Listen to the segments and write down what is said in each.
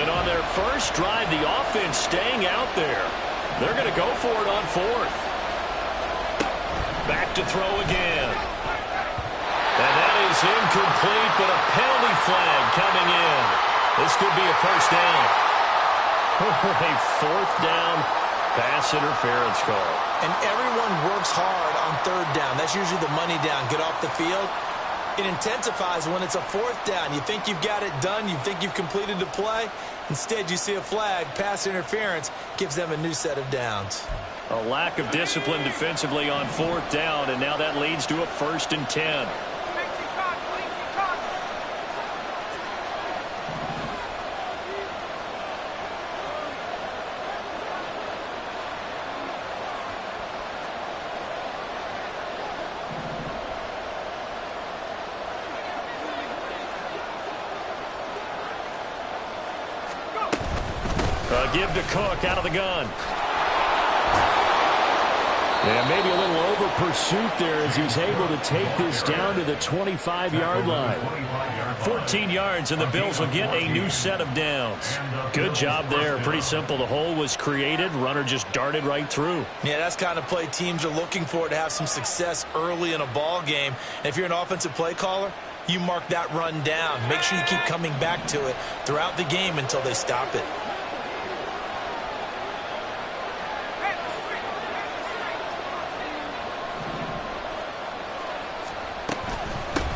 And on their first drive, the offense staying out there. They're going to go for it on fourth. Back to throw again. And that is incomplete, but a penalty flag coming in. This could be a first down. A fourth down pass interference call. And everyone works hard on third down. That's usually the money down. Get off the field. It intensifies when it's a fourth down. You think you've got it done. You think you've completed the play. Instead, you see a flag. Pass interference gives them a new set of downs. A lack of discipline defensively on fourth down, and now that leads to a 1st and 10. Give to Cook out of the gun. And maybe a little over pursuit there as he's able to take this down to the 25-yard line. 14 yards, and the Bills will get a new set of downs. Good job there. Pretty simple. The hole was created. Runner just darted right through. Yeah, that's kind of play teams are looking for to have some success early in a ball game. And if you're an offensive play caller, you mark that run down. Make sure you keep coming back to it throughout the game until they stop it.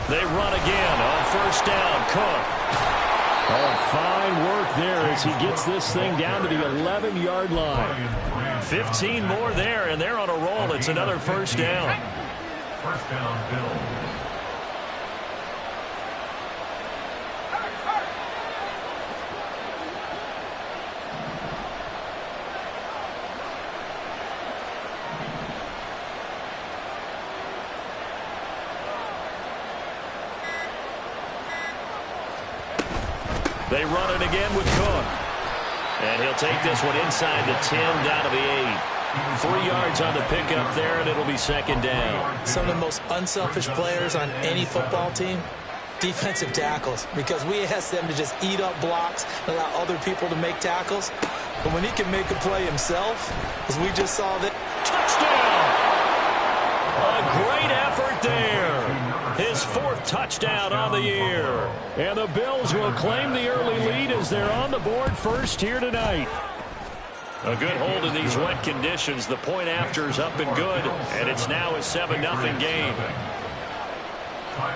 They run again on first down. Cook. Oh, fine work there as he gets this thing down to the 11-yard line. 15 more there, and they're on a roll. It's another first down. First down, Bills. They run it again with Cook. And he'll take this one inside the 10, down to the 8. 3 yards on the pickup there, and it'll be second down. Some of the most unselfish players on any football team, defensive tackles, because we ask them to just eat up blocks and allow other people to make tackles. But when he can make a play himself, as we just saw that. Touchdown! A great effort there. His 4th touchdown on the year. And the Bills will claim the early lead as they're on the board first here tonight. A good hold in these wet conditions. The point after is up and good, and it's now a 7-0 game.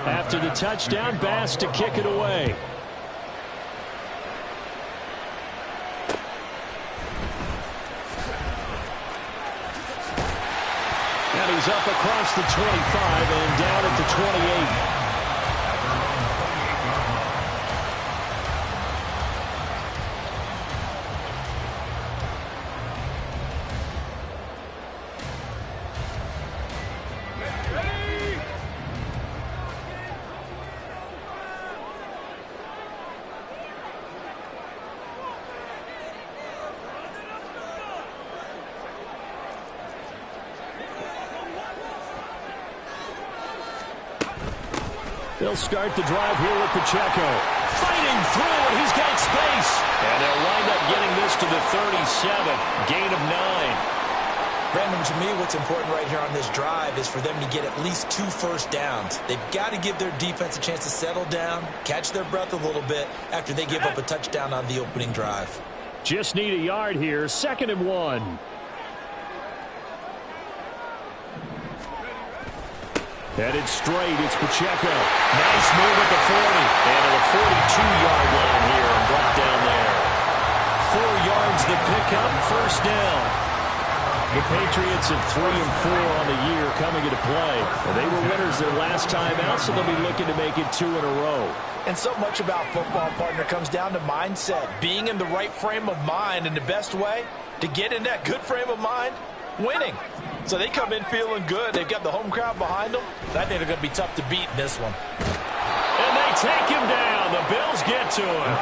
After the touchdown, Bass to kick it away. And he's up across the 25 and down at the 28. They'll start the drive here with Pacheco. Fighting through, and he's got space. And they'll wind up getting this to the 37. Gain of 9. Brandon, to me, what's important right here on this drive is for them to get at least 2 first downs. They've got to give their defense a chance to settle down, catch their breath a little bit after they give up a touchdown on the opening drive. Just need a yard here. 2nd and 1. Headed straight, it's Pacheco. Nice move at the 40. And at the 42-yard line here and brought down there. 4 yards the pickup, first down. The Patriots at 3-4 on the year coming into play. They were winners their last time out, so they'll be looking to make it 2 in a row. And so much about football, partner, comes down to mindset. Being in the right frame of mind, and the best way to get in that good frame of mind, winning. So they come in feeling good. They've got the home crowd behind them. I think they're going to be tough to beat in this one. And they take him down. The Bills get to him.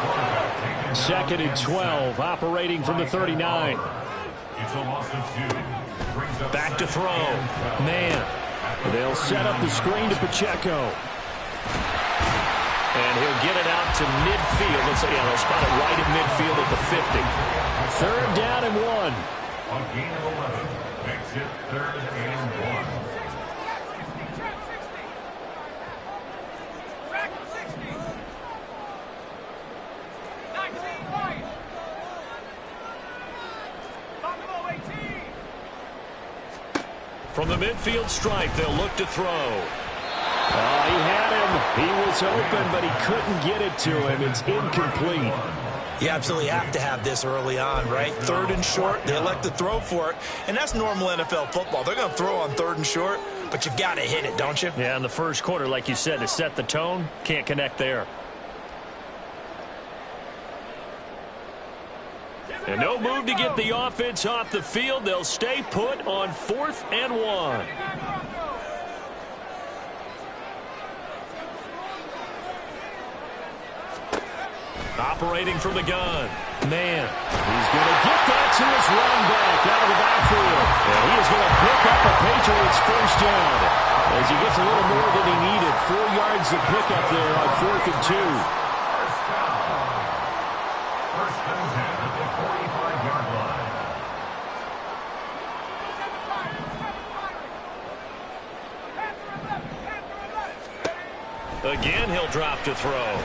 2nd and 12, operating from the 39. Back to throw. Man. They'll set up the screen to Pacheco. And he'll get it out to midfield. They'll spot it right in midfield at Third down and 1. On gain of 11, makes it 3rd and 1. From the midfield stripe, they'll look to throw. He had him. He was open, but he couldn't get it to him. It's incomplete. You absolutely have to have this early on, right? 3rd and short, they elect to throw for it. And that's normal NFL football. They're going to throw on 3rd and short, but you've got to hit it, don't you? Yeah, in the first quarter, like you said, to set the tone, can't connect there. And no move to get the offense off the field. They'll stay put on 4th and 1. Operating from the gun. Man, he's going to get that to his run back out of the backfield. And he is going to pick up a Patriots first down as he gets a little more than he needed. 4 yards to pick up there on 4th and 2. First and 10 at the 45-yard line. Again, he'll drop to throw.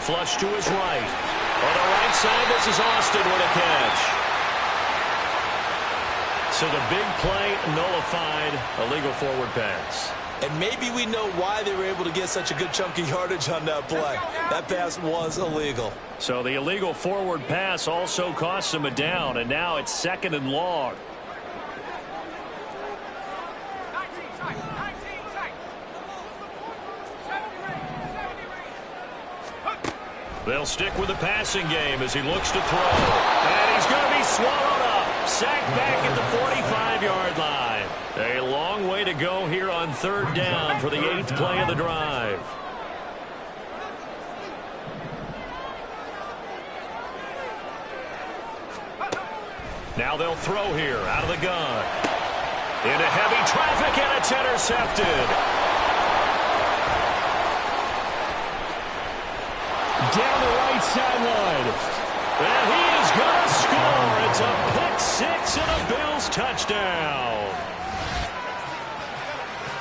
Flush to his right. On the right side, this is Austin with a catch. So the big play nullified, a legal forward pass. And maybe we know why they were able to get such a good chunk of yardage on that play. That pass was illegal. So the illegal forward pass also cost him a down, and now it's 2nd and long. They'll stick with the passing game as he looks to throw. And he's going to be swallowed up. Sacked back at the 45-yard line. A long way to go here on 3rd down for the 8th play of the drive. Now they'll throw here out of the gun. Into heavy traffic, and it's intercepted. Down the right sideline. And he is going to score. It's a pick 6 and a Bills touchdown.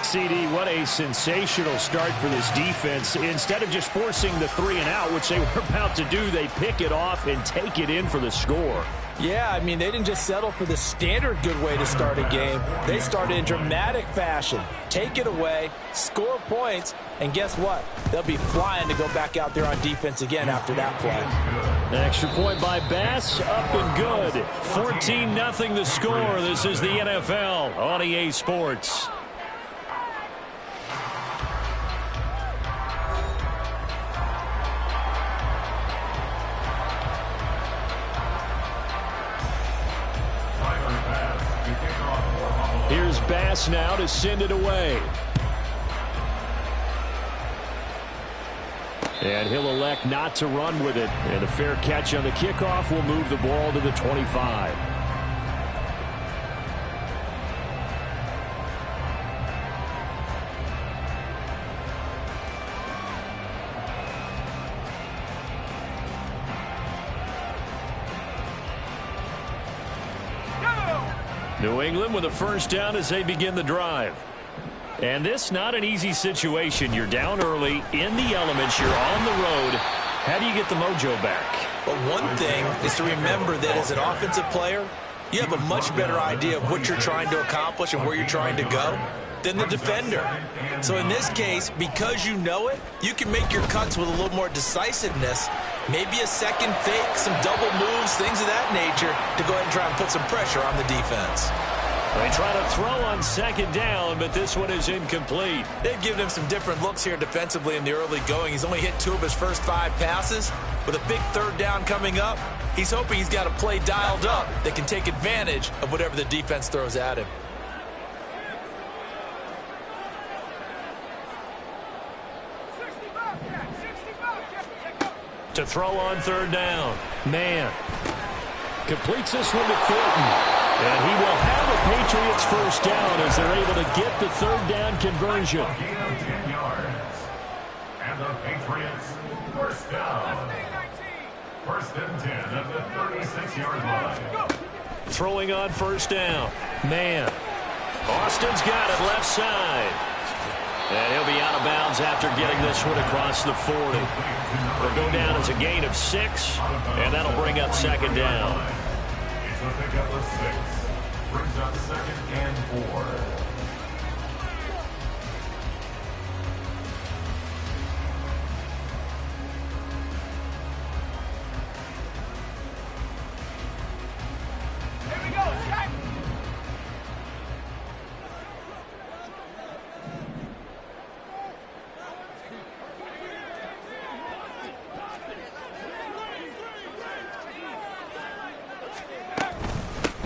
CD, what a sensational start for this defense. Instead of just forcing the 3 and out, which they were about to do, they pick it off and take it in for the score. Yeah, I mean, they didn't just settle for the standard good way to start a game. They started in dramatic fashion. Take it away, score points, and guess what? They'll be flying to go back out there on defense again after that play. An extra point by Bass, up and good. 14-0 the score. This is the NFL on EA Sports. Here's Bass now to send it away. And he'll elect not to run with it. And a fair catch on the kickoff will move the ball to the 25. New England with a first down as they begin the drive. And this not an easy situation. You're down early, in the elements, you're on the road. How do you get the mojo back? But one thing is to remember that as an offensive player, you have a much better idea of what you're trying to accomplish and where you're trying to go than the defender. So in this case, because you know it, you can make your cuts with a little more decisiveness. Maybe a second fake, some double moves, things of that nature to go ahead and try and put some pressure on the defense. They try to throw on second down, but this one is incomplete. They've given him some different looks here defensively in the early going. He's only hit 2 of his first 5 passes. With a big third down coming up, he's hoping he's got a play dialed up that can take advantage of whatever the defense throws at him. To throw on third down. Man. Completes this one to Thornton. And he will have a Patriots first down as they're able to get the third down conversion. Gain of 10 yards. And the Patriots first down. First and 10 at the 36-yard line. Throwing on first down. Man. Austin's got it left side. And he'll be out of bounds after getting this one across the 40. It'll go down as a gain of 6, and that'll bring up second down. It's a pickup of 6. Brings up second and 4.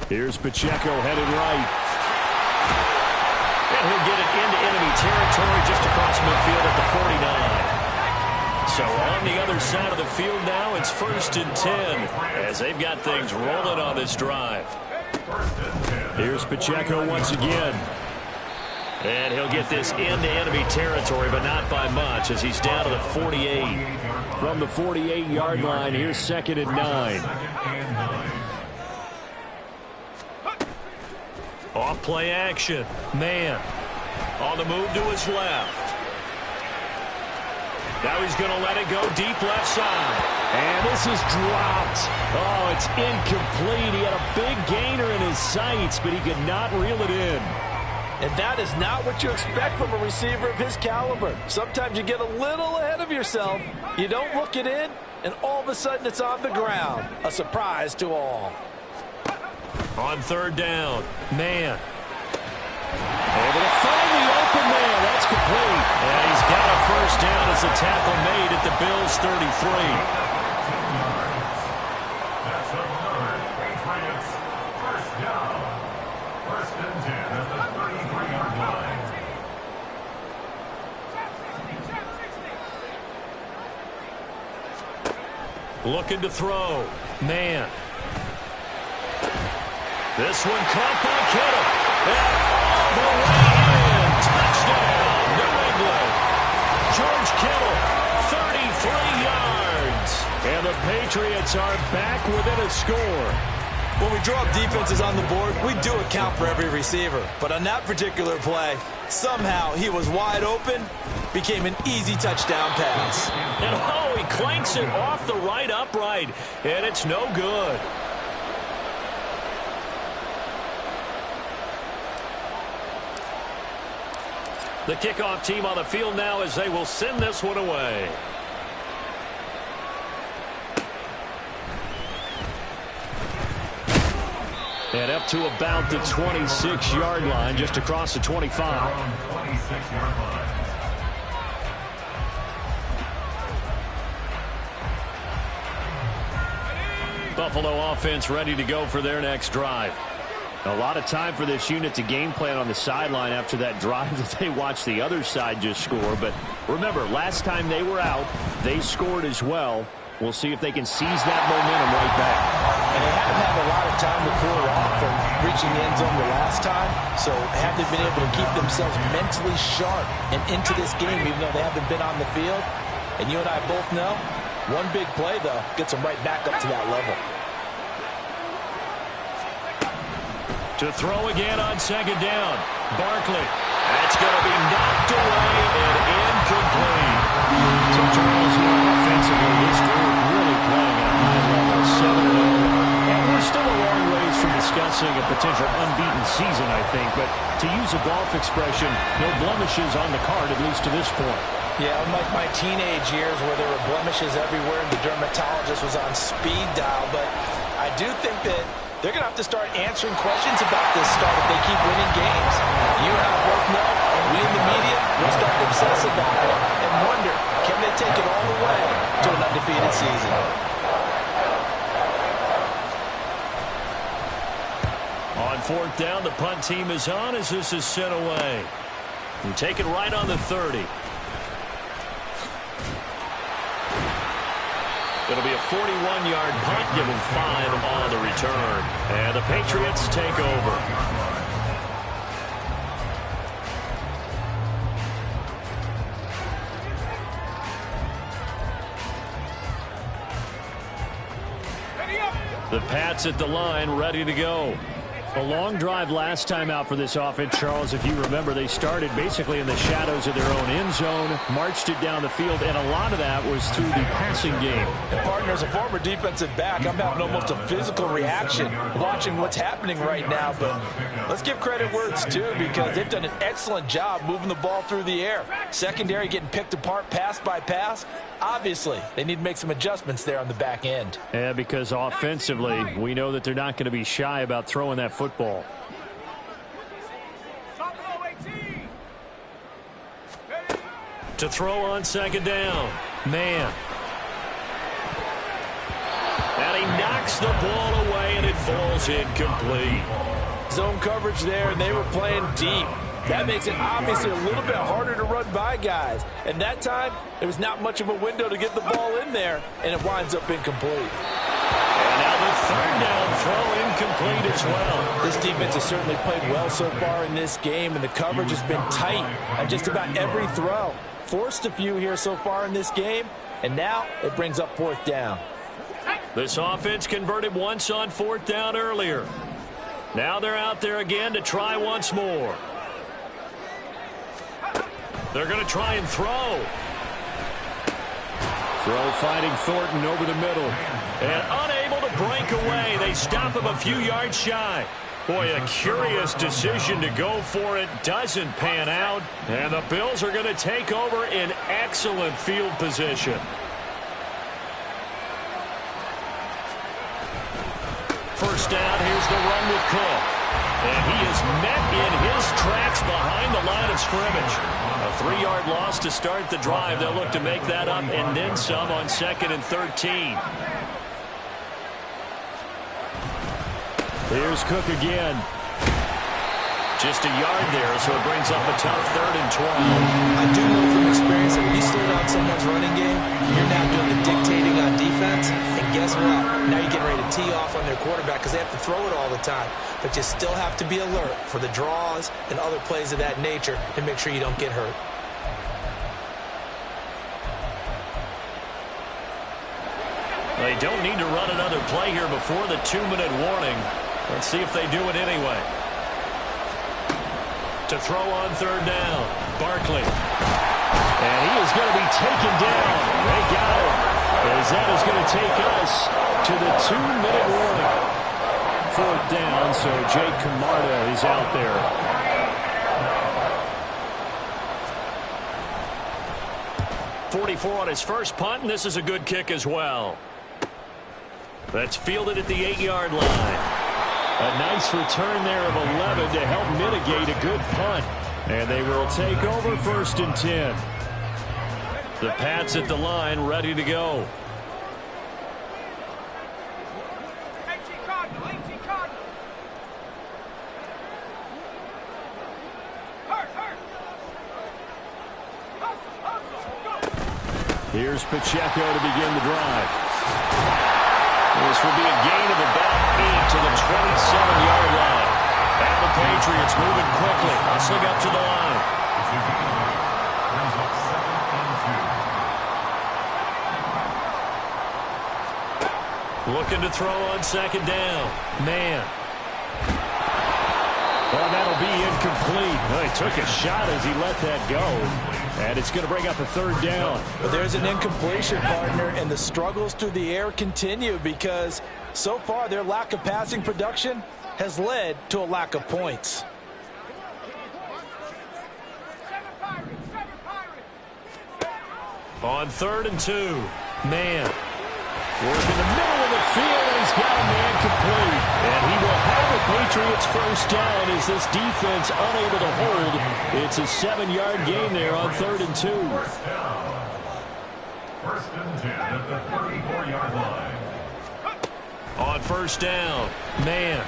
Here's Pacheco headed right. And he'll get it into enemy territory just across midfield at the 49. So on the other side of the field now, it's first and 10 as they've got things rolling on this drive. Here's Pacheco once again. And he'll get this into enemy territory, but not by much as he's down to the 48. From the 48-yard line, here's second and 9. Off play action. Man. On the move to his left. Now he's going to let it go deep left side. And this is dropped. Oh, it's incomplete. He had a big gainer in his sights, but he could not reel it in. And that is not what you expect from a receiver of his caliber. Sometimes you get a little ahead of yourself. You don't look it in, and all of a sudden it's on the ground. A surprise to all. On third down, man. Able to find the open man. That's complete. And he's got a first down as the tackle made at the Bills' 33. That's another Patriots first down. First and 10 at the 33-yard line. Looking to throw. Man. This one caught by Kittle. And all the way in. Touchdown, New England. George Kittle, 33 yards. And the Patriots are back within a score. When we draw up defenses on the board, we do account for every receiver. But on that particular play, somehow he was wide open, became an easy touchdown pass. And oh, he clanks it off the right upright. And it's no good. The kickoff team on the field now as they will send this one away. And up to about the 26-yard line, just across the 25. Buffalo offense ready to go for their next drive. A lot of time for this unit to game plan on the sideline after that drive that they watched the other side just score. But remember, last time they were out, they scored as well. We'll see if they can seize that momentum right back. And they haven't had a lot of time to cool off from reaching the end zone the last time. So have they been able to keep themselves mentally sharp and into this game even though they haven't been on the field? And you and I both know, one big play, though, gets them right back up to that level. To throw again on second down. Barkley. That's going to be knocked away and incomplete. So Charles, offensively, this group really playing at a high level, 7-0. And we're still a long ways from discussing a potential unbeaten season, I think. But to use a golf expression, no blemishes on the card, at least to this point. Yeah, unlike my teenage years where there were blemishes everywhere and the dermatologist was on speed dial. But I do think that they're going to have to start answering questions about this start if they keep winning games. You and I both know, we in the media will start to obsess about it and wonder, can they take it all the way to an undefeated season? On fourth down, the punt team is on as this is sent away. And take it right on the 30. It'll be a 41-yard punt, give them 5 on the return. And the Patriots take over. The Pats at the line, ready to go. A long drive last time out for this offense, Charles. If you remember, they started basically in the shadows of their own end zone, marched it down the field, and a lot of that was through the passing game. And partner, as a former defensive back, I'm having almost a physical reaction watching what's happening right now. But let's give credit where it's due, because they've done an excellent job moving the ball through the air. Secondary getting picked apart pass by pass. Obviously, they need to make some adjustments there on the back end. Yeah, because offensively, we know that they're not going to be shy about throwing that football. To throw on second down. Man. And he knocks the ball away, and it falls incomplete. Zone coverage there, and they were playing deep. That makes it obviously a little bit harder to run by guys. And that time, there was not much of a window to get the ball in there, and it winds up incomplete. And now the third down throw incomplete as well. This defense has certainly played well so far in this game, and the coverage has been tight on just about every throw. Forced a few here so far in this game, and now it brings up fourth down. This offense converted once on fourth down earlier. Now they're out there again to try once more. They're going to try and throw. Throw finding Thornton over the middle. And unable to break away. They stop him a few yards shy. Boy, a curious decision to go for it. Doesn't pan out. And the Bills are going to take over in excellent field position. First down, here's the run with Cook. And he is met in his tracks behind the line of scrimmage. A 3-yard loss to start the drive. They'll look to make that up and then some on 2nd and 13. Here's Cook again. Just a yard there, so it brings up a tough 3rd and 12. I do know from experience that when you slow down someone's running game, you're now doing the dictating on defense. And guess what? Now you're getting ready to tee off on their quarterback because they have to throw it all the time. But you still have to be alert for the draws and other plays of that nature to make sure you don't get hurt. They don't need to run another play here before the 2-minute warning. Let's see if they do it anyway. To throw on 3rd down, Barkley. And he is going to be taken down. They got him. As that is going to take us to the 2-minute warning. 4th down, so Jake Camarda is out there. .44 on his first punt, and this is a good kick as well. That's fielded at the 8-yard line. A nice return there of 11 to help mitigate a good punt. And they will take over 1st and 10. The Pats at the line, ready to go. Here's Pacheco to begin the drive. This will be a gain of about 8 to the 27-yard line. And the Patriots moving quickly, hustling up to the line. Looking to throw on 2nd down. Man. Well, that'll be incomplete. Well, he took a shot as he let that go. And it's going to bring up a 3rd down. But there's an incompletion, partner, and the struggles through the air continue because so far their lack of passing production has led to a lack of points. On 3rd and 2, man. Working the middle of the field, and he's got a man complete. And he will have the Patriots 1st down as this defense unable to hold. It's a 7-yard gain there on 3rd and 2. 1st and 10 at the 34-yard line. On 1st down, man.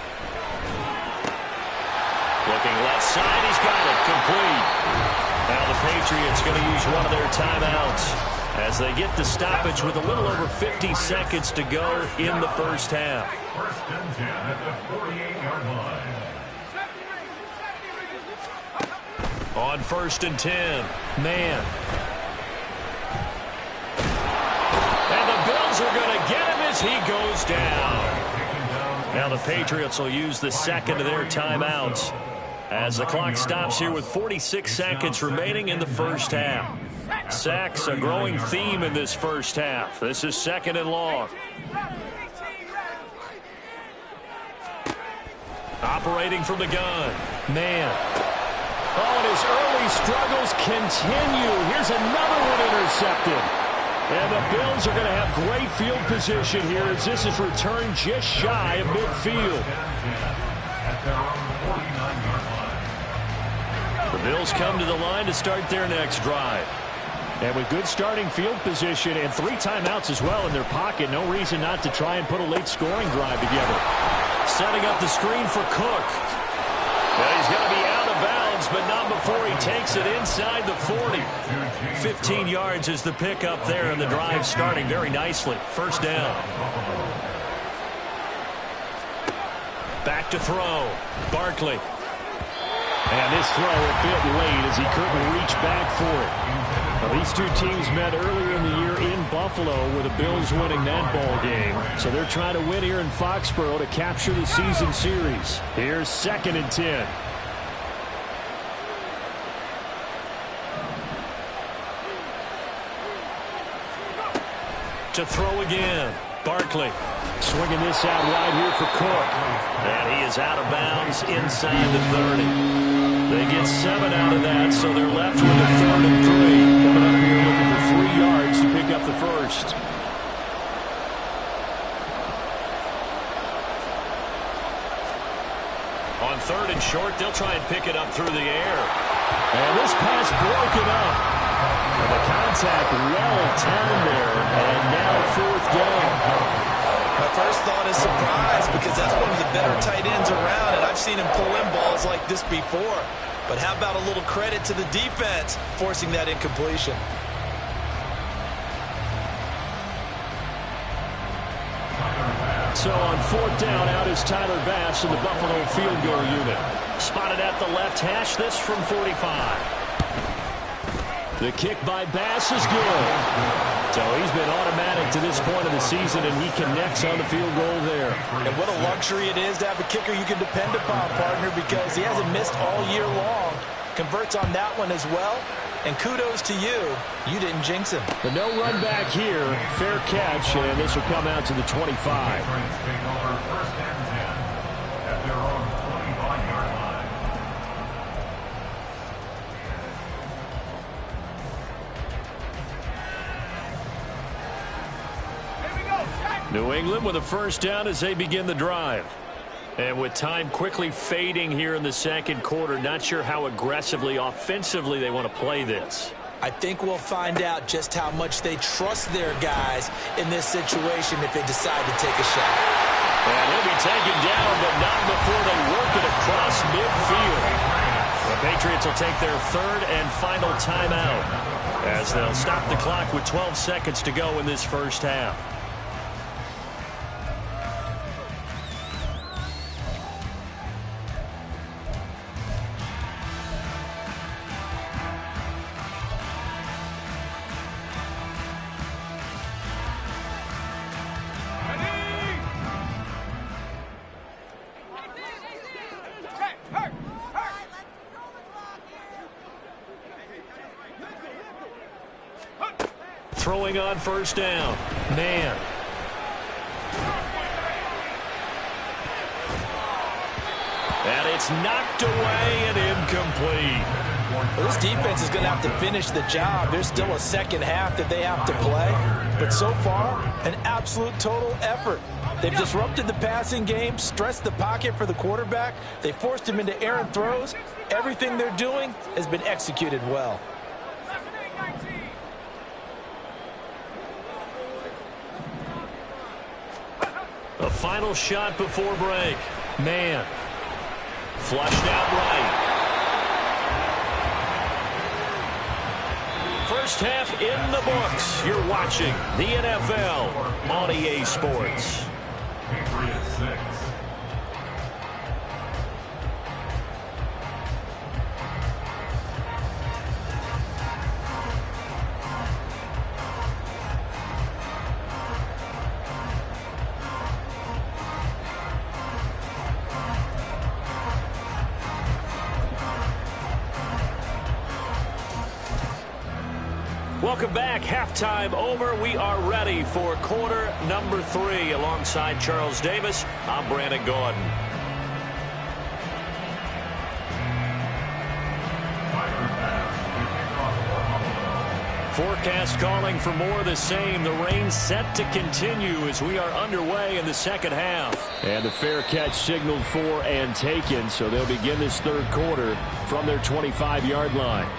Looking left side, he's got it complete. Now the Patriots going to use one of their timeouts as they get the stoppage with a little over 50 seconds to go in the 1st half. 1st and 10 at the 48-yard line. On 1st and 10, man. And the Bills are going to get him as he goes down. Now the Patriots will use the second of their timeouts as the clock stops here with 46 seconds remaining in the first half. Sacks, a growing theme in this first half. This is second and long. Operating from the gun. Man. Oh, and his early struggles continue. Here's another one intercepted. And the Bills are going to have great field position here as this is returned just shy of midfield. The Bills come to the line to start their next drive. And with good starting field position and 3 timeouts as well in their pocket, no reason not to try and put a late scoring drive together. Setting up the screen for Cook. Well, he's going to be out of bounds, but not before he takes it inside the 40. 15 yards is the pickup there, and the drive starting very nicely. First down. Back to throw. Barkley. And this throw a bit late as he couldn't reach back for it. Now, these two teams met earlier in the year in Buffalo with the Bills winning that ball game. So they're trying to win here in Foxborough to capture the season series. Here's 2nd and 10. To throw again. Barkley swinging this out wide here for Cook. And he is out of bounds inside the 30. They get 7 out of that, so they're left with a 3rd and 3. Coming up here looking for 3 yards to pick up the first. On 3rd and short, they'll try and pick it up through the air. And this pass broken up. And the contact well timed there, and now 4th down. My first thought is surprise because that's one of the better tight ends around, and I've seen him pull in balls like this before. But how about a little credit to the defense forcing that incompletion? So on 4th down, out is Tyler Bass in the Buffalo field goal unit. Spotted at the left hash, this from 45. The kick by Bass is good. So he's been automatic to this point of the season, and he connects on the field goal there. And what a luxury it is to have a kicker you can depend upon, partner, because he hasn't missed all year long. Converts on that one as well. And kudos to you. You didn't jinx him. But no run back here. Fair catch, and this will come out to the 25. New England with a first down as they begin the drive. And with time quickly fading here in the second quarter, not sure how aggressively, offensively they want to play this. I think we'll find out just how much they trust their guys in this situation if they decide to take a shot. And he'll be taken down, but not before they work it across midfield. The Patriots will take their 3rd and final timeout as they'll stop the clock with 12 seconds to go in this first half. Throwing on first down. Man. And it's knocked away and incomplete. Well, this defense is going to have to finish the job. There's still a second half that they have to play. But so far, an absolute total effort. They've disrupted the passing game, stressed the pocket for the quarterback. They forced him into errant throws. Everything they're doing has been executed well. A final shot before break. Man. Flushed out right. First half in the books. You're watching the NFL on EA Sports. Patriots 6. Welcome back. Halftime over. We are ready for quarter number 3. Alongside Charles Davis, I'm Brandon Gordon. Forecast calling for more of the same. The rain set to continue as we are underway in the second half. And the fair catch signaled for and taken, so they'll begin this third quarter from their 25-yard line.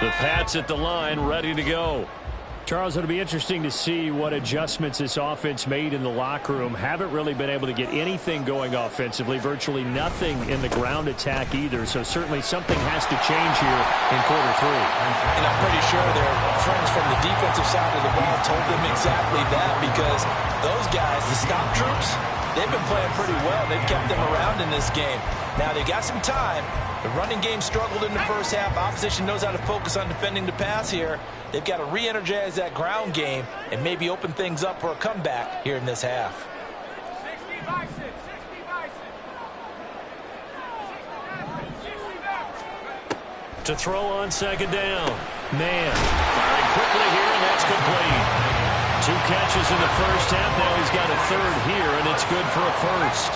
The Pats at the line, ready to go. Charles, it'll be interesting to see what adjustments this offense made in the locker room. Haven't really been able to get anything going offensively, virtually nothing in the ground attack either. So certainly something has to change here in quarter 3. And I'm pretty sure their friends from the defensive side of the ball told them exactly that, because those guys, the stop troops, they've been playing pretty well. They've kept them around in this game. Now they got some time. The running game struggled in the first half. Opposition knows how to focus on defending the pass here. They've got to re-energize that ground game and maybe open things up for a comeback here in this half. To throw on second down. Man, firing quickly here, and that's complete. 2 catches in the first half. Now he's got a third here, and it's good for a first.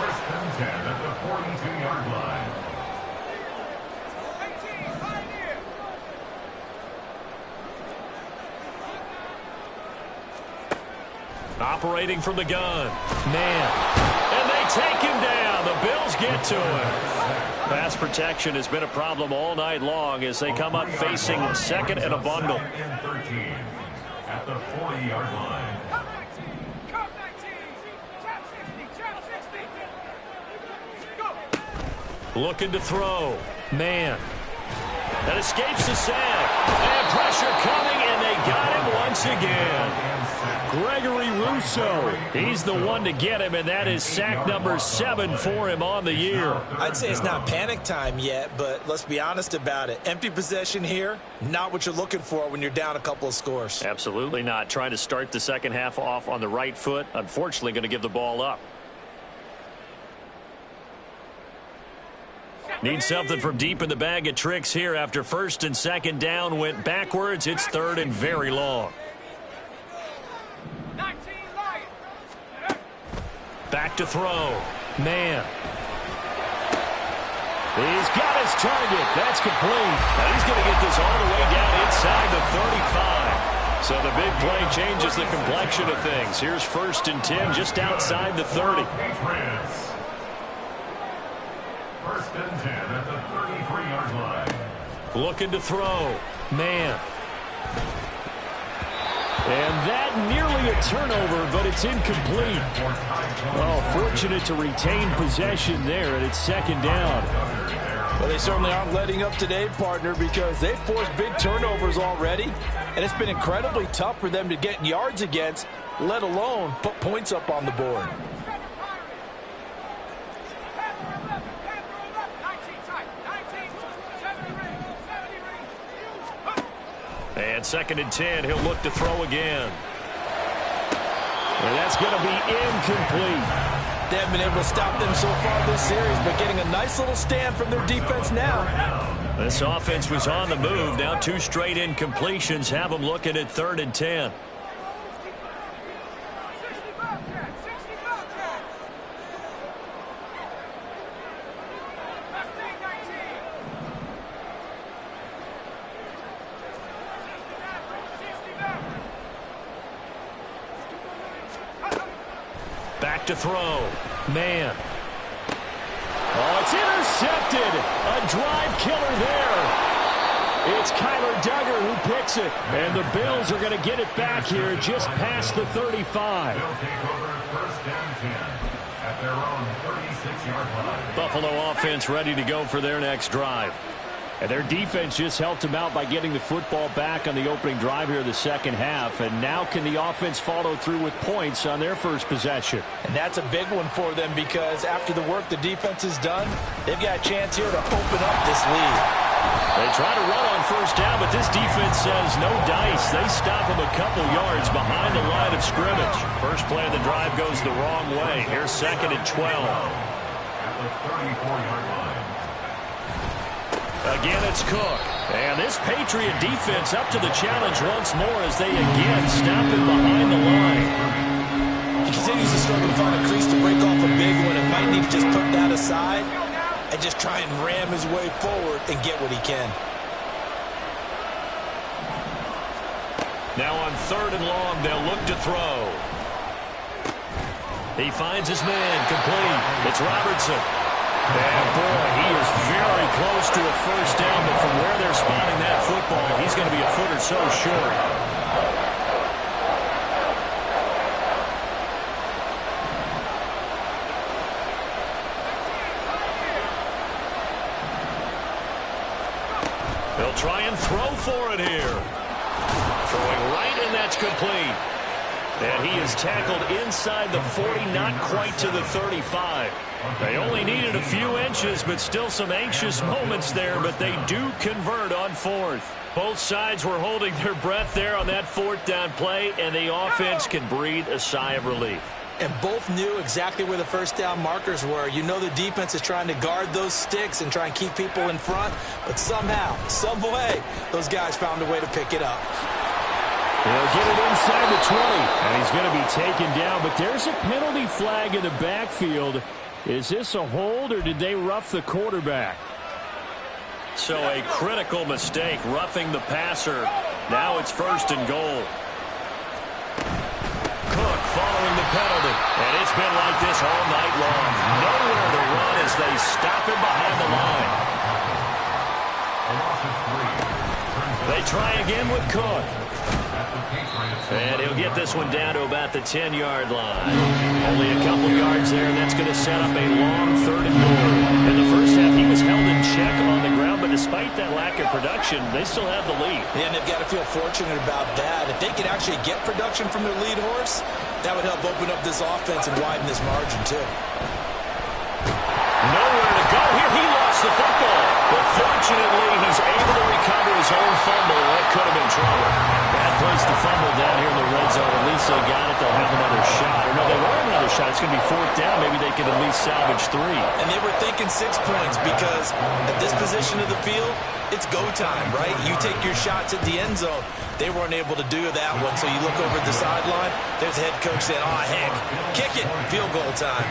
First and 10 at the 42-yard line. Operating from the gun. Man. And they take him down. The Bills get to him. Pass protection has been a problem all night long as they come up facing second and a bundle. At the 40-yard line. Looking to throw. Man. That escapes the sack. And pressure coming, and they got him once again. Gregory Rousseau. He's the one to get him, and that is sack number 7 for him on the year. I'd say it's not panic time yet, but let's be honest about it. Empty possession here, not what you're looking for when you're down a couple of scores. Absolutely not. Trying to start the second half off on the right foot. Unfortunately, going to give the ball up. Need something from deep in the bag of tricks here after first and second down went backwards. It's third and very long. Back to throw. Man. He's got his target. That's complete. Now he's going to get this all the way down inside the 35. So the big play changes the complexion of things. Here's first and 10 just outside the 30. First and 10 at the 33-yard line. Looking to throw. Man. And that nearly a turnover, but it's incomplete. Oh, fortunate to retain possession there, and it's second down. Well, they certainly aren't letting up today, partner, because they've forced big turnovers already, and it's been incredibly tough for them to get yards against, let alone put points up on the board. And 2nd and 10, he'll look to throw again. And that's going to be incomplete. They haven't been able to stop them so far this series, but getting a nice little stand from their defense now. This offense was on the move. Now 2 straight incompletions have them looking at 3rd and 10. Back to throw. Man. Oh, it's intercepted. A drive killer there. It's Kyler Duggar who picks it. And the Bills are going to get it back here just past the 35. They'll take over 1st and 10 at their own 36-yard line. Buffalo offense ready to go for their next drive. And their defense just helped them out by getting the football back on the opening drive here of the 2nd half. And now can the offense follow through with points on their first possession? And that's a big one for them because after the work the defense has done, they've got a chance here to open up this lead. They try to run on 1st down, but this defense says no dice. They stop them a couple yards behind the line of scrimmage. First play of the drive goes the wrong way. Here's 2nd and 12. At the 34-yard line. Again, it's Cook. And this Patriot defense up to the challenge once more as they again stop him behind the line. He continues to struggle to find a crease to break off a big one and might need to just put that aside and just try and ram his way forward and get what he can. Now on 3rd and long, they'll look to throw. He finds his man, complete. It's Robertson. And boy, he is very close to a 1st down, but from where they're spotting that football, he's going to be a foot or so short. They'll try and throw for it here. Throwing right, and that's complete. And he is tackled inside the 40, not quite to the 35. They only needed a few inches, but still some anxious moments there, but they do convert on 4th. Both sides were holding their breath there on that 4th down play, and the offense can breathe a sigh of relief. And both knew exactly where the 1st down markers were. You know the defense is trying to guard those sticks and try and keep people in front, but somehow, some way, those guys found a way to pick it up. He'll get it inside the 20, and he's going to be taken down, but there's a penalty flag in the backfield. Is this a hold, or did they rough the quarterback? So a critical mistake, roughing the passer. Now it's 1st and goal. Cook following the penalty, and it's been like this all night long. Nowhere to run as they stop him behind the line. They try again with Cook. And he'll get this one down to about the 10-yard line. Only a couple yards there, and that's going to set up a long 3rd and goal. In the 1st half, he was held in check on the ground, but despite that lack of production, they still have the lead. And they've got to feel fortunate about that. If they could actually get production from their lead horse, that would help open up this offense and widen this margin, too. Nowhere to go here. He lost the football. But fortunately, he's able to recover his own fumble. That could have been trouble. Bad place to fumble down here in the red zone. At least they got it. They'll have another shot. Or no, they won't have another shot. It's going to be 4th down. Maybe they can at least salvage 3. And they were thinking 6 points because at this position of the field, it's go time, right? You take your shots at the end zone. They weren't able to do that one. So you look over at the sideline, there's the head coach saying, oh, heck, kick it, field goal time.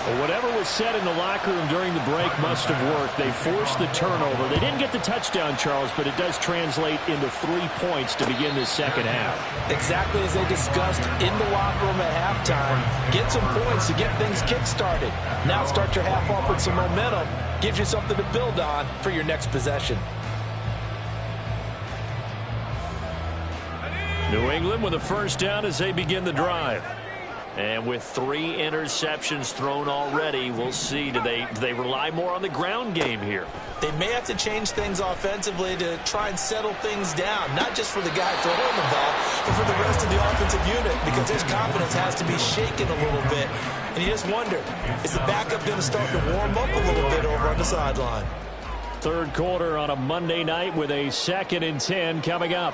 Well, whatever was said in the locker room during the break must have worked. They forced the turnover. They didn't get the touchdown, Charles, but it does translate into 3 points to begin this 2nd half. Exactly as they discussed in the locker room at halftime. Get some points to get things kick-started. Now start your half off with some momentum. Gives you something to build on for your next possession. New England with a 1st down as they begin the drive. And with 3 interceptions thrown already, we'll see. Do they rely more on the ground game here? They may have to change things offensively to try and settle things down, not just for the guy throwing the ball, but for the rest of the offensive unit, because his confidence has to be shaken a little bit. And you just wonder, is the backup going to start to warm up a little bit over on the sideline? third quarter on a Monday night with a 2nd and 10 coming up.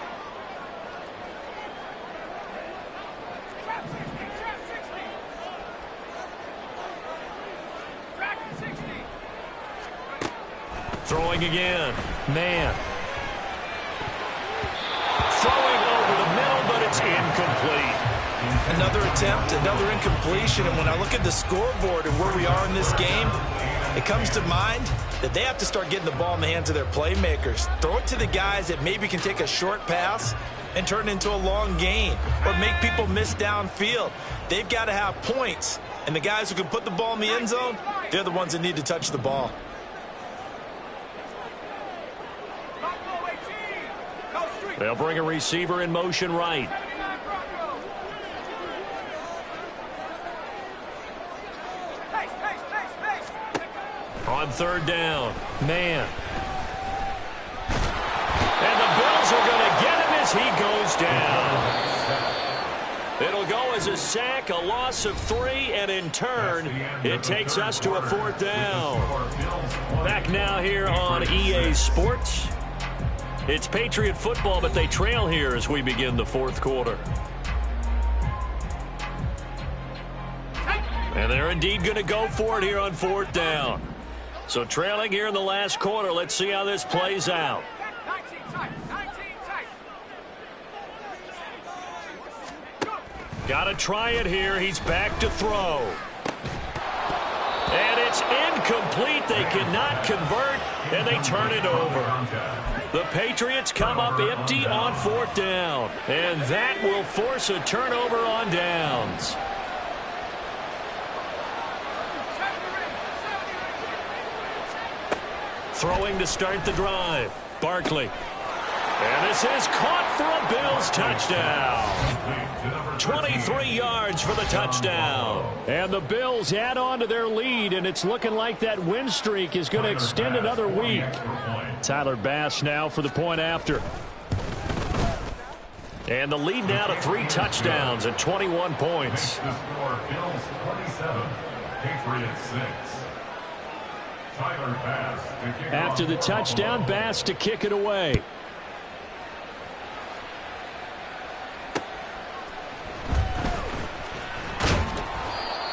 Throwing again. Man. Throwing over the middle, but it's incomplete. Another attempt, another incompletion. And when I look at the scoreboard and where we are in this game, it comes to mind that they have to start getting the ball in the hands of their playmakers. Throw it to the guys that maybe can take a short pass and turn it into a long gain or make people miss downfield. They've got to have points. And the guys who can put the ball in the end zone, they're the ones that need to touch the ball. They'll bring a receiver in motion right. On third down, man. And the Bills are going to get him as he goes down. It'll go as a sack, a loss of 3, and in turn, it takes us to a 4th down. Back now here on EA Sports. It's Patriot football, but they trail here as we begin the 4th quarter. And they're indeed going to go for it here on 4th down. So trailing here in the last quarter, let's see how this plays out. Got to try it here. He's back to throw. And it's incomplete. They cannot convert, and they turn it over. The Patriots come up empty on 4th down, and that will force a turnover on downs. Throwing to start the drive. Barkley. And this is caught for a Bills touchdown. 23 yards for the touchdown. And the Bills add on to their lead, and it's looking like that win streak is going to extend another week. Tyler Bass now for the point after. And the lead now to 3 touchdowns at 21 points. The score, Bills 27, Patriots 6. Tyler Bass to kick After the touchdown, Bass to kick it away.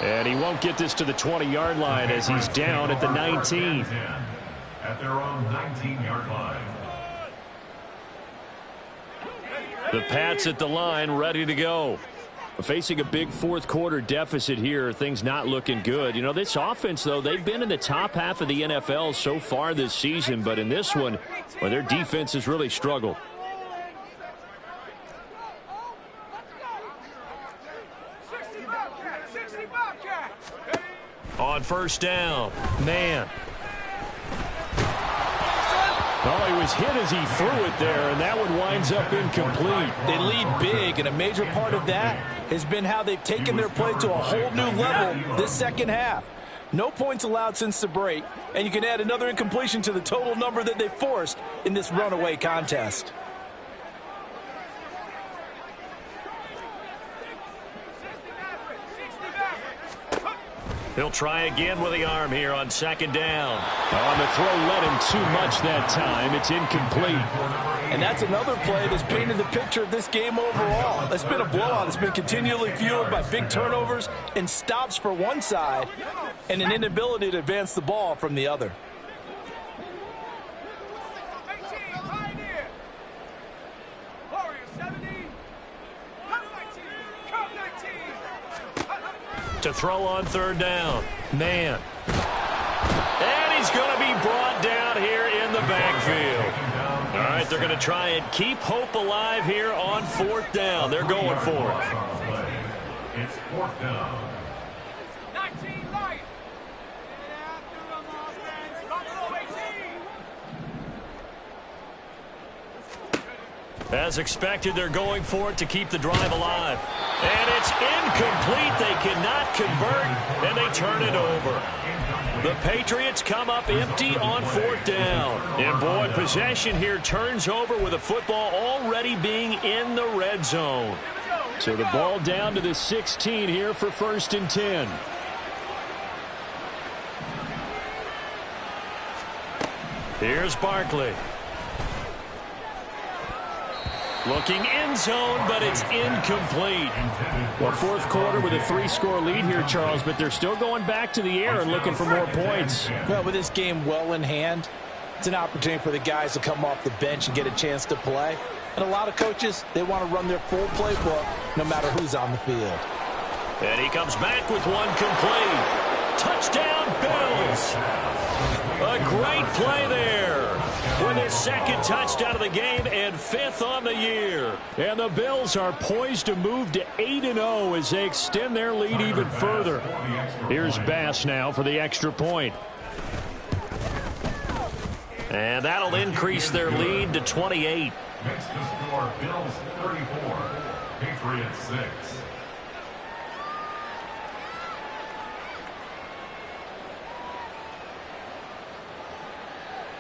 And he won't get this to the 20-yard line as he's down at the 19. At their own 19-yard line. The Pats at the line, ready to go. Facing a big 4th quarter deficit here, things not looking good. You know, this offense, though, they've been in the top half of the NFL so far this season, but in this one, well, their defense has really struggled. On 1st down, man. Well, he was hit as he threw it there, and that one winds up incomplete. They lead big, and a major part of that has been how they've taken their play to a whole new level this second half. No points allowed since the break, and you can add another incompletion to the total number that they forced in this runaway contest. He'll try again with the arm here on 2nd down. On the throw led him too much that time. It's incomplete. And that's another play that's painted the picture of this game overall. It's been a blowout. It's been continually fueled by big turnovers and stops for one side and an inability to advance the ball from the other. To throw on 3rd down. Man. And he's going to be brought down here in the backfield. All right, they're going to try and keep hope alive here on 4th down. They're going for it. It's 4th down. As expected, they're going for it to keep the drive alive. And it's incomplete. They cannot convert, and they turn it over. The Patriots come up empty on 4th down. And, boy, possession here turns over with the football already being in the red zone. So the ball down to the 16 here for 1st and 10. Here's Barkley. Looking end zone, but it's incomplete. Well, fourth quarter with a 3-score lead here, Charles, but they're still going back to the air and looking for more points. Well, with this game well in hand, it's an opportunity for the guys to come off the bench and get a chance to play. And a lot of coaches, they want to run their full playbook no matter who's on the field. And he comes back with one complete. Touchdown, Bills. A great play there with his second touchdown of the game and 5th on the year. And the Bills are poised to move to 8-0 as they extend their lead even further. Here's Bass now for the extra point. And that'll increase their lead to 28. Makes the score Bills 34, Patriots 6.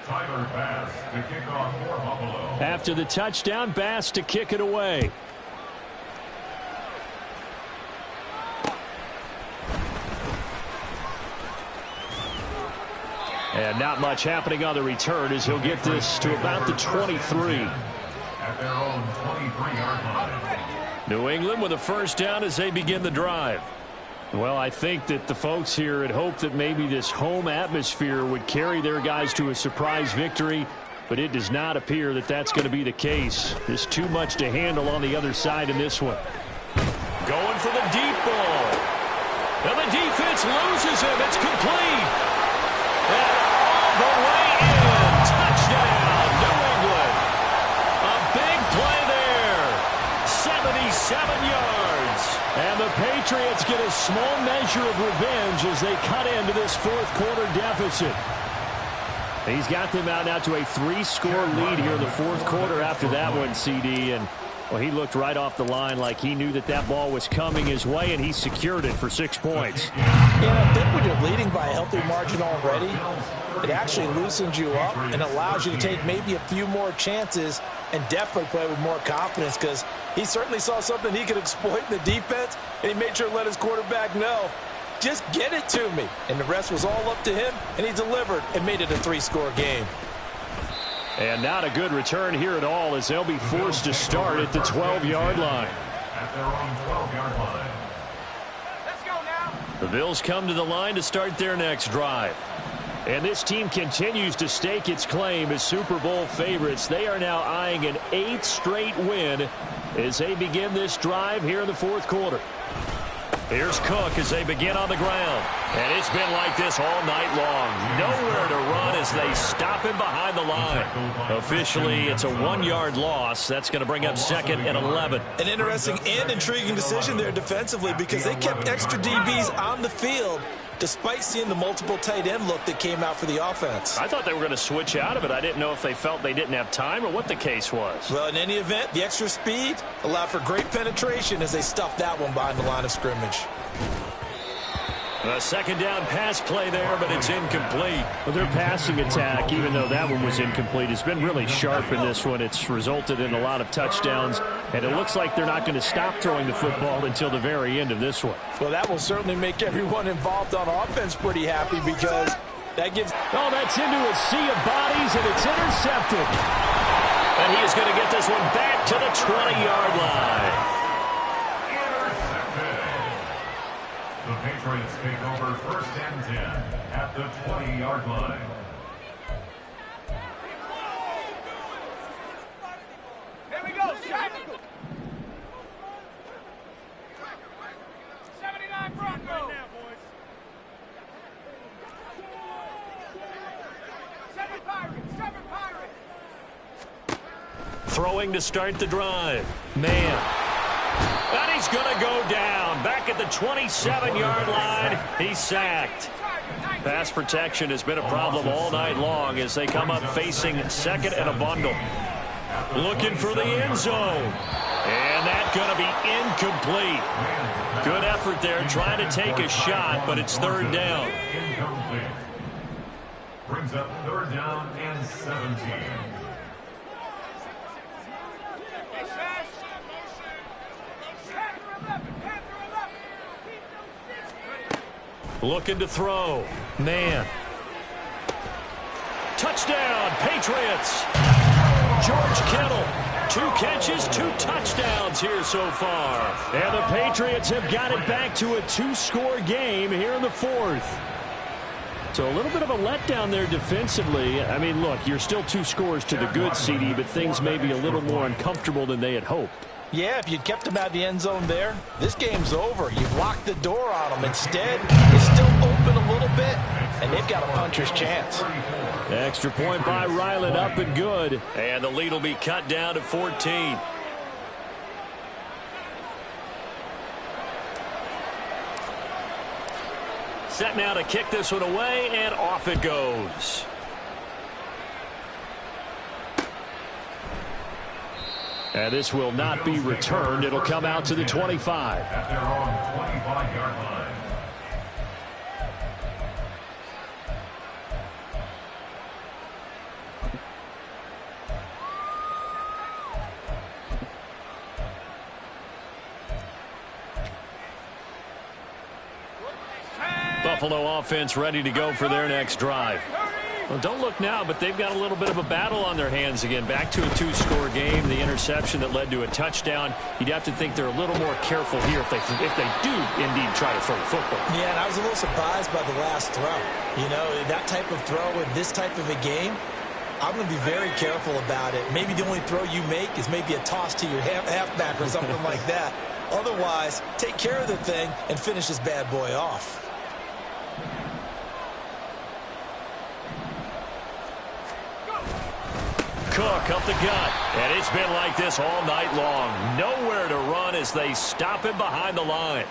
Tyler Bass to kick off for Buffalo. After the touchdown, Bass to kick it away. And not much happening on the return as he'll get this to about the 23. At their own 23-yard line. New England with a first down as they begin the drive. Well, I think that the folks here had hoped that maybe this home atmosphere would carry their guys to a surprise victory, but it does not appear that that's going to be the case. There's too much to handle on the other side in this one. Going for the deep ball. And the defense loses him. It's complete. And all the way in. Touchdown, New England. A big play there. 77 yards. And the Patriots get a small measure of revenge as they cut into this fourth quarter deficit. He's got them out now to a 3-score lead here in the fourth quarter after that one, CD. And, well, he looked right off the line like he knew that that ball was coming his way, and he secured it for 6 points. Yeah, I think when you're leading by a healthy margin already, it actually loosens you up and allows you to take maybe a few more chances and definitely play with more confidence, because he certainly saw something he could exploit in the defense, and he made sure to let his quarterback know, just get it to me. And the rest was all up to him, and he delivered and made it a 3-score game. And not a good return here at all as they'll be forced to start at the 12-yard line. At their own 12-yard line. Let's go now. The Bills come to the line to start their next drive. And this team continues to stake its claim as Super Bowl favorites. They are now eyeing an 8th straight win as they begin this drive here in the fourth quarter. Here's Cook as they begin on the ground. And it's been like this all night long. Nowhere to run as they stop him behind the line. Officially, it's a 1-yard loss. That's going to bring up 2nd and 11. An interesting and intriguing decision there defensively, because they kept extra DBs on the field despite seeing the multiple tight end look that came out for the offense. I thought they were going to switch out of it. I didn't know if they felt they didn't have time or what the case was. Well, in any event, the extra speed allowed for great penetration as they stuffed that one behind the line of scrimmage. A second down pass play there, but it's incomplete. Well, their passing attack, even though that one was incomplete, has been really sharp in this one. It's resulted in a lot of touchdowns, and it looks like they're not going to stop throwing the football until the very end of this one. Well, that will certainly make everyone involved on offense pretty happy, because that gives... Oh, that's into a sea of bodies, and it's intercepted. And he is going to get this one back to the 20-yard line. The Patriots take over 1st and 10 at the 20-yard line. Here we go. 79 Broncos. Right now, boys. 7 Pirates. 7 Pirates. Throwing to start the drive. Man. And he's going to go down. Back at the 27-yard line. He's sacked. Pass protection has been a problem all night long as they come up facing 2nd and a bundle. Looking for the end zone. And that's going to be incomplete. Good effort there trying to take a shot, but it's 3rd down. Incomplete. Brings up 3rd down and 17. Looking to throw. Man. Touchdown, Patriots. George Kittle, 2 catches, 2 touchdowns here so far. And the Patriots have got it back to a 2-score game here in the 4th. So a little bit of a letdown there defensively. I mean, look, you're still 2 scores to the good, CD, but things may be a little more uncomfortable than they had hoped. Yeah, if you'd kept them out of the end zone there, this game's over. You've locked the door on them. Instead, it's still open a little bit, and they've got a puncher's chance. Extra point by Ryland, up and good. And the lead will be cut down to 14. Set now to kick this one away, and off it goes. And this will not be returned. It'll come out to the 25. At their own 25-yard line. Buffalo offense ready to go for their next drive. Well, don't look now, but they've got a little bit of a battle on their hands again. Back to a 2-score game. The interception that led to a touchdown. You'd have to think they're a little more careful here if they do indeed try to throw the football. Yeah, and I was a little surprised by the last throw. You know, that type of throw in this type of a game, I'm going to be very careful about it. Maybe the only throw you make is maybe a toss to your halfback or something like that. Otherwise, take care of the thing and finish this bad boy off. Cook up the gut, and it's been like this all night long. Nowhere to run as they stop him behind the line.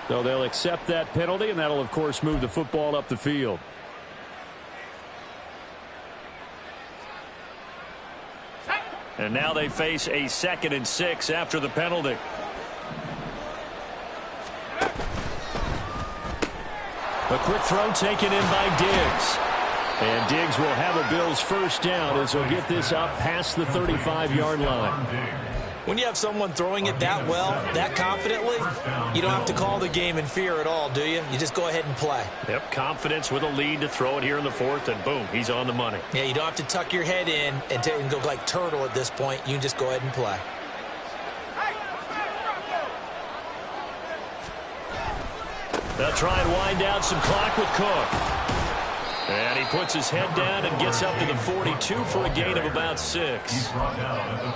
So they'll accept that penalty, and that'll, of course, move the football up the field. And now they face a 2nd and 6 after the penalty. A quick throw taken in by Diggs. And Diggs will have a Bills first down as he'll get this up past the 35-yard line. When you have someone throwing it that well, that confidently, you don't have to call the game in fear at all, do you? You just go ahead and play. Yep, confidence with a lead to throw it here in the 4th, and boom, he's on the money. Yeah, you don't have to tuck your head in and go like turtle at this point. You can just go ahead and play. They'll try and wind down some clock with Cook. And he puts his head down and gets up to the 42 for a gain of about 6.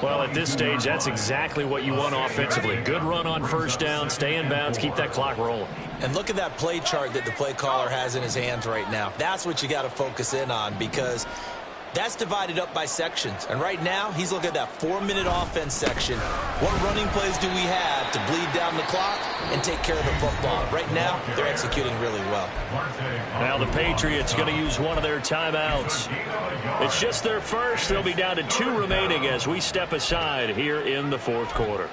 Well, at this stage, that's exactly what you want offensively. Good run on first down, stay in bounds, keep that clock rolling. And look at that play chart that the play caller has in his hands right now. That's what you got to focus in on, because that's divided up by sections. And right now, he's looking at that 4-minute offense section. What running plays do we have to bleed down the clock and take care of the football? Right now, they're executing really well. Now the Patriots going to use one of their timeouts. It's just their first. They'll be down to 2 remaining as we step aside here in the 4th quarter.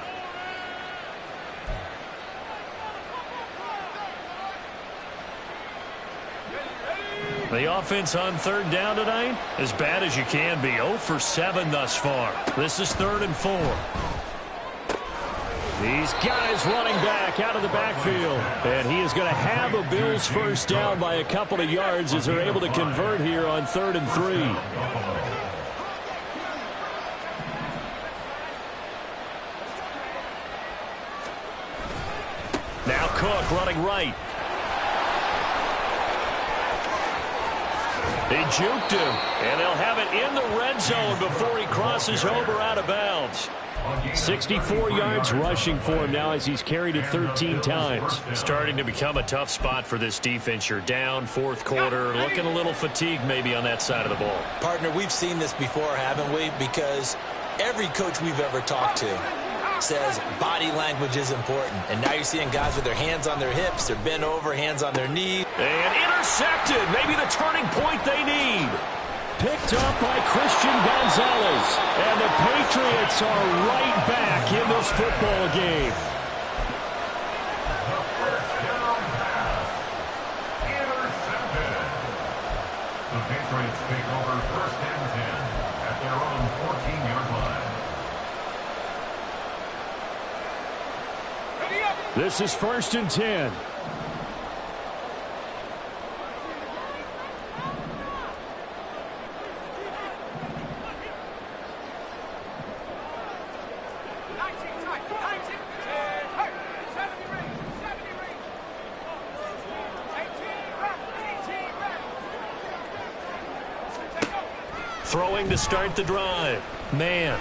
The offense on 3rd down tonight, as bad as you can be. 0 for 7 thus far. This is 3rd and 4. These guys running back out of the backfield. And he is going to have a Bills first down by a couple of yards as they're able to convert here on 3rd and 3. Now Cook running right. They juked him, and they'll have it in the red zone before he crosses over out of bounds. 64 yards rushing for him now as he's carried it 13 times. Starting to become a tough spot for this defense. You're down 4th quarter, looking a little fatigued maybe on that side of the ball. Partner, we've seen this before, haven't we? Because every coach we've ever talked to says body language is important. And now you're seeing guys with their hands on their hips, they're bent over, hands on their knees. And intercepted, maybe the turning point they need. Picked up by Christian Gonzalez. And the Patriots are right back in this football game. The first down pass. Intercepted. The Patriots take over 1st and 10 at their own 14-yard line. This is 1st and 10. Throwing to start the drive. Man.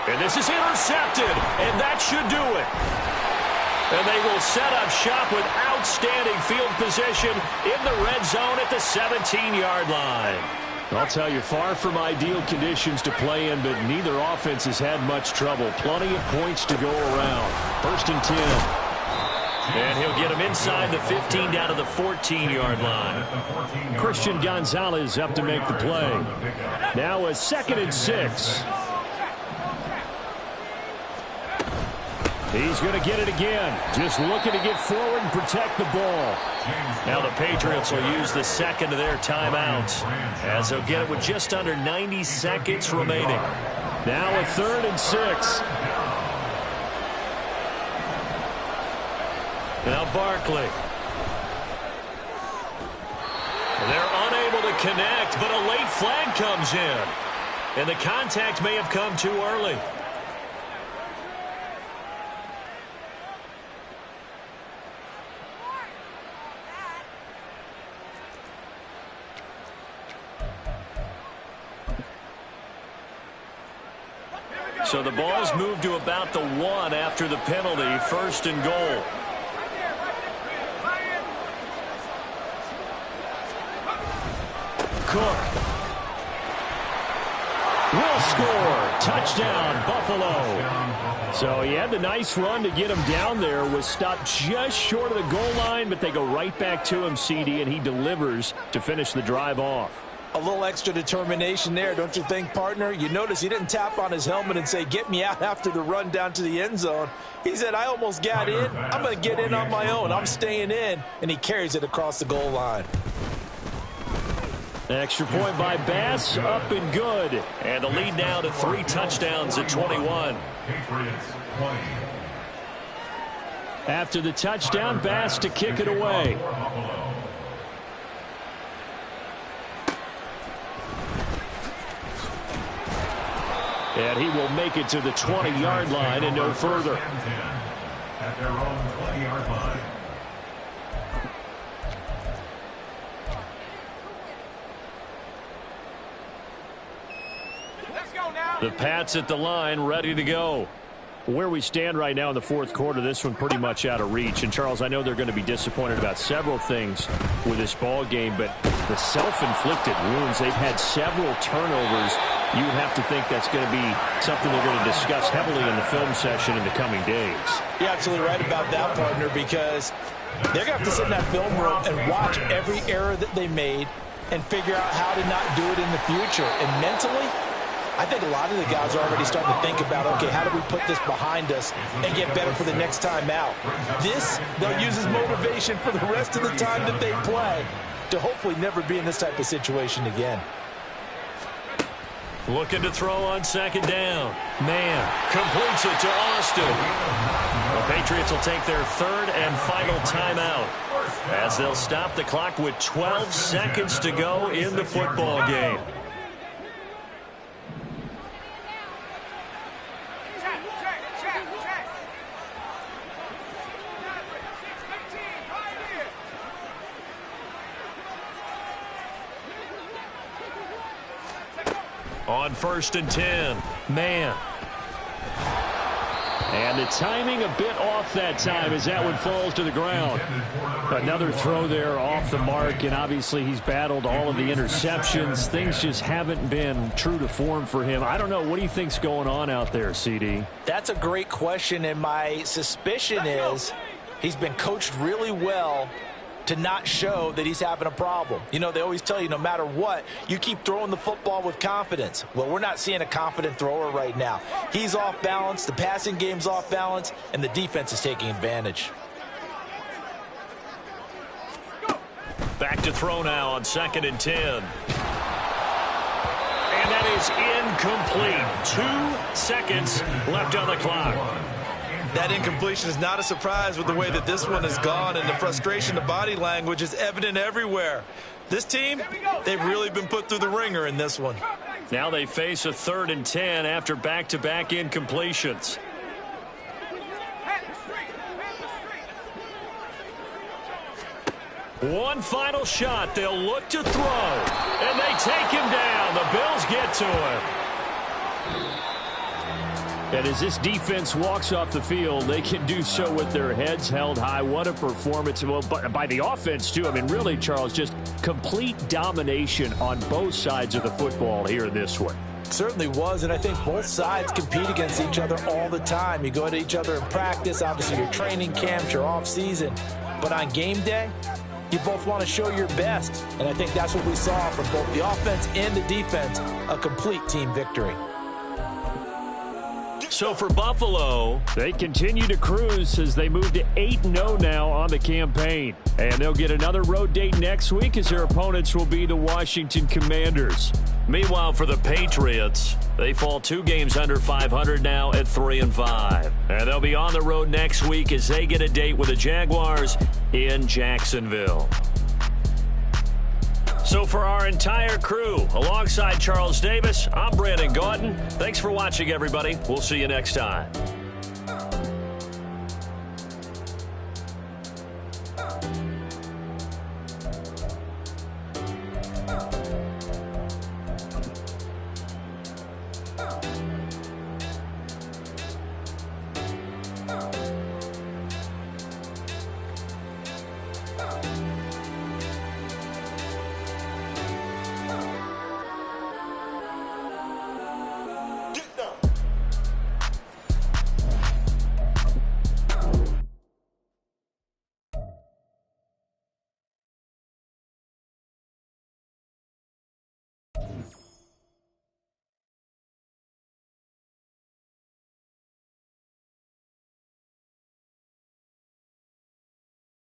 And this is intercepted, and that should do it. And they will set up shop with outstanding field position in the red zone at the 17-yard line. I'll tell you, far from ideal conditions to play in, but neither offense has had much trouble. Plenty of points to go around. 1st and 10. And he'll get him inside the 15 down to the 14-yard line. Christian Gonzalez up to make the play. Now a 2nd and 6. He's going to get it again. Just looking to get forward and protect the ball. Now the Patriots will use the second of their timeouts, as they'll get it with just under 90 seconds remaining. Now a 3rd and 6. Now Barkley. They're unable to connect, but a late flag comes in. And the contact may have come too early. So the ball's moved to about the 1 after the penalty. 1st and goal. Cook will score. Touchdown, Buffalo. So he had the nice run to get him down there. Was stopped just short of the goal line, but they go right back to him, CD, and he delivers to finish the drive off. A little extra determination there, don't you think, partner? You notice he didn't tap on his helmet and say, get me out after the run down to the end zone. He said, I almost got in. I'm going to get in on my own. I'm staying in. And he carries it across the goal line. Extra point by Bass, up and good. And the lead now to 3 touchdowns at 21. After the touchdown, Bass to kick it away. And he will make it to the 20-yard line and no further. At their own 20-yard line. Let's go now. The Pats at the line, ready to go. Where we stand right now in the 4th quarter, this one pretty much out of reach. And, Charles, I know they're going to be disappointed about several things with this ball game, but the self-inflicted wounds, they've had several turnovers. You would have to think that's going to be something they're going to discuss heavily in the film session in the coming days. You're absolutely right about that, partner, because they're going to have to sit in that film room and watch every error that they made and figure out how to not do it in the future. And mentally, I think a lot of the guys are already starting to think about, okay, how do we put this behind us and get better for the next time out? This, they'll use as motivation for the rest of the time that they play to hopefully never be in this type of situation again. Looking to throw on 2nd down. Man, completes it to Austin. The Patriots will take their 3rd and final timeout as they'll stop the clock with 12 seconds to go in the football game. On 1st and 10, man. And the timing a bit off that time as that one falls to the ground. Another throw there off the mark, and obviously he's battled all of the interceptions. Things just haven't been true to form for him. I don't know. What do you think's going on out there, CD? That's a great question, and my suspicion is he's been coached really well to not show that he's having a problem. You know, they always tell you no matter what, you keep throwing the football with confidence. Well, we're not seeing a confident thrower right now. He's off balance, the passing game's off balance, and the defense is taking advantage. Back to throw now on 2nd and 10. And that is incomplete. 2 seconds left on the clock. That incompletion is not a surprise with the way that this one has gone, and the frustration, the body language is evident everywhere. This team, they've really been put through the ringer in this one. Now they face a 3rd and 10 after back-to-back incompletions. One final shot. They'll look to throw. And they take him down. The Bills get to him. And as this defense walks off the field, they can do so with their heads held high. What a performance. Well, by the offense, too. I mean, really, Charles, just complete domination on both sides of the football here in this one. Certainly was, and I think both sides compete against each other all the time. You go at each other in practice, obviously your training camps, your off-season. But on game day, you both want to show your best. And I think that's what we saw from both the offense and the defense, a complete team victory. So for Buffalo, they continue to cruise as they move to 8-0 now on the campaign. And they'll get another road date next week as their opponents will be the Washington Commanders. Meanwhile, for the Patriots, they fall 2 games under 500 now at 3-5. And they'll be on the road next week as they get a date with the Jaguars in Jacksonville. So for our entire crew, alongside Charles Davis, I'm Brandon Gautin. Thanks for watching, everybody. We'll see you next time.